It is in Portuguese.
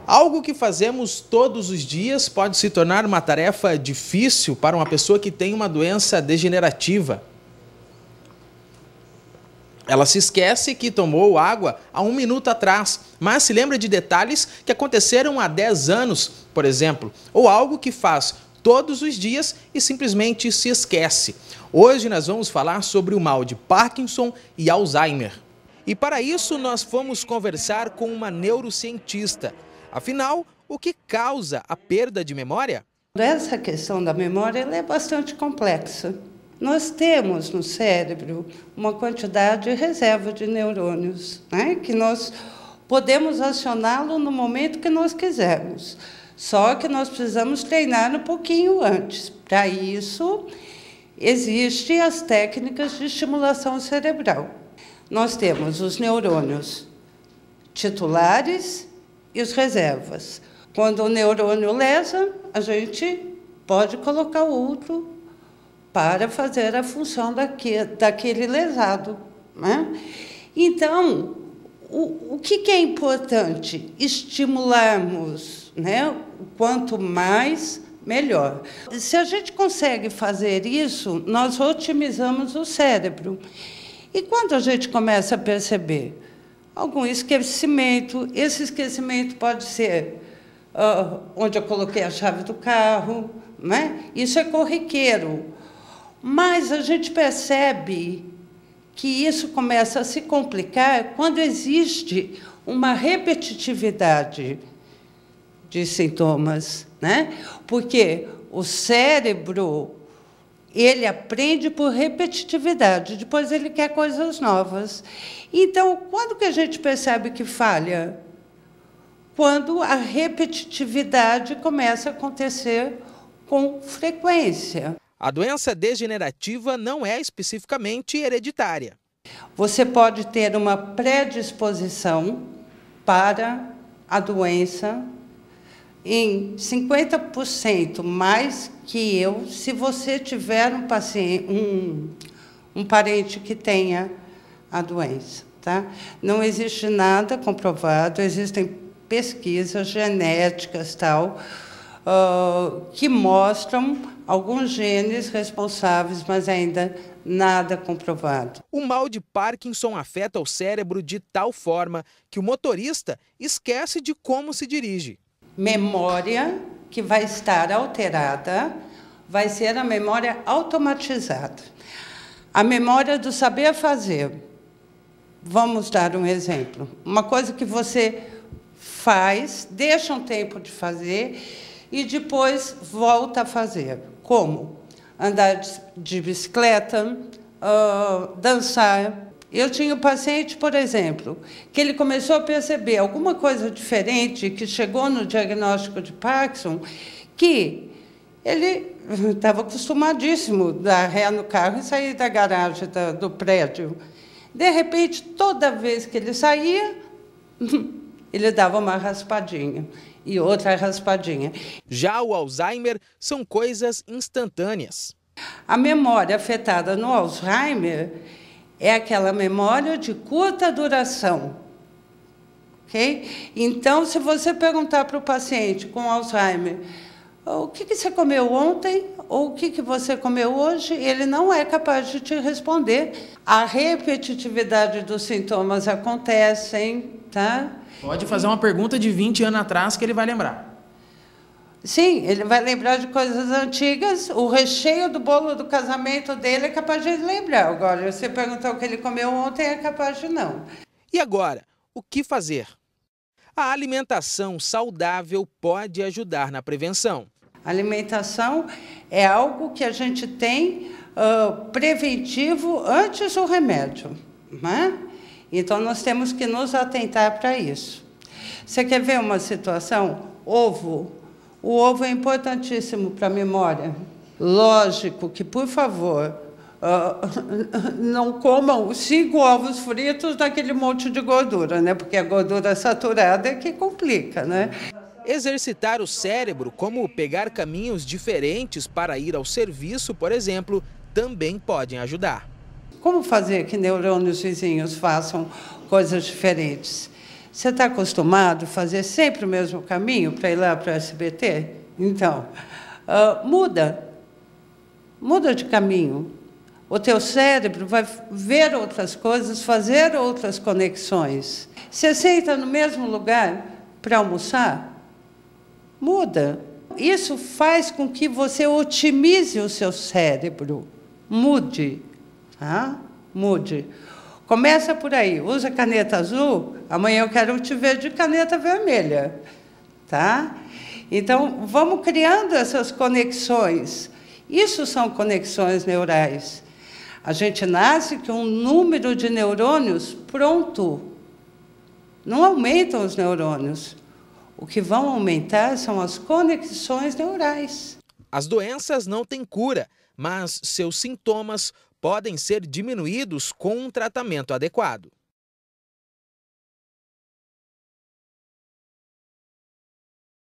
Algo que fazemos todos os dias pode se tornar uma tarefa difícil para uma pessoa que tem uma doença degenerativa. Ela se esquece que tomou água há 1 minuto atrás, mas se lembra de detalhes que aconteceram há 10 anos, por exemplo, ou algo que faz todos os dias e simplesmente se esquece. Hoje nós vamos falar sobre o mal de Parkinson e Alzheimer. E para isso nós fomos conversar com uma neurocientista. Afinal, o que causa a perda de memória? Essa questão da memória ela é bastante complexa. Nós temos no cérebro uma quantidade de reserva de neurônios, né, que nós podemos acioná-lo no momento que nós quisermos. Só que nós precisamos treinar um pouquinho antes. Para isso, existem as técnicas de estimulação cerebral. Nós temos os neurônios titulares e os reservas. Quando o neurônio lesa, a gente pode colocar outro para fazer a função daquele lesado, né? Então, o que é importante? Estimularmos, né? Quanto mais, melhor. Se a gente consegue fazer isso, nós otimizamos o cérebro. E quando a gente começa a perceber algum esquecimento, esse esquecimento pode ser onde eu coloquei a chave do carro, né? Isso é corriqueiro. Mas a gente percebe que isso começa a se complicar quando existe uma repetitividade de sintomas, né? Porque o cérebro, ele aprende por repetitividade, depois ele quer coisas novas. Então, quando que a gente percebe que falha? Quando a repetitividade começa a acontecer com frequência. A doença degenerativa não é especificamente hereditária. Você pode ter uma predisposição para a doença em 50% mais que eu, se você tiver um paciente, um parente que tenha a doença, tá? Não existe nada comprovado, existem pesquisas genéticas tal, que mostram alguns genes responsáveis, mas ainda nada comprovado. O mal de Parkinson afeta o cérebro de tal forma que o motorista esquece de como se dirige. Memória que vai estar alterada vai ser a memória automatizada. A memória do saber fazer. Vamos dar um exemplo. Uma coisa que você faz, deixa um tempo de fazer e depois volta a fazer. Como? Andar de bicicleta, dançar. Eu tinha um paciente, por exemplo, que ele começou a perceber alguma coisa diferente, que chegou no diagnóstico de Parkinson, que ele estava acostumadíssimo a dar ré no carro e sair da garagem do prédio. De repente, toda vez que ele saía, ele dava uma raspadinha e outra raspadinha. Já o Alzheimer são coisas instantâneas. A memória afetada no Alzheimer é aquela memória de curta duração. Okay? Então, se você perguntar para o paciente com Alzheimer o que você comeu ontem ou o que você comeu hoje, ele não é capaz de te responder. A repetitividade dos sintomas acontecem, tá? Pode fazer uma pergunta de 20 anos atrás que ele vai lembrar. Sim, ele vai lembrar de coisas antigas. O recheio do bolo do casamento dele é capaz de lembrar. Agora, você perguntar o que ele comeu ontem, é capaz de não. E agora, o que fazer? A alimentação saudável pode ajudar na prevenção. A alimentação é algo que a gente tem preventivo antes do remédio, né? Então, nós temos que nos atentar para isso. Você quer ver uma situação? Ovo. O ovo é importantíssimo para a memória. Lógico que, por favor, não comam 5 ovos fritos daquele monte de gordura, né? Porque a gordura saturada é que complica, né? Exercitar o cérebro, como pegar caminhos diferentes para ir ao serviço, por exemplo, também podem ajudar. Como fazer que neurônios vizinhos façam coisas diferentes? Você está acostumado a fazer sempre o mesmo caminho para ir lá para o SBT? Então, muda de caminho. O teu cérebro vai ver outras coisas, fazer outras conexões. Você senta no mesmo lugar para almoçar? Muda. Isso faz com que você otimize o seu cérebro. Mude. Tá? Mude. Começa por aí. Usa caneta azul, amanhã eu quero te ver de caneta vermelha. Tá? Então, vamos criando essas conexões. Isso são conexões neurais. A gente nasce com um número de neurônios pronto. Não aumentam os neurônios. O que vão aumentar são as conexões neurais. As doenças não têm cura, mas seus sintomas podem ser diminuídos com um tratamento adequado.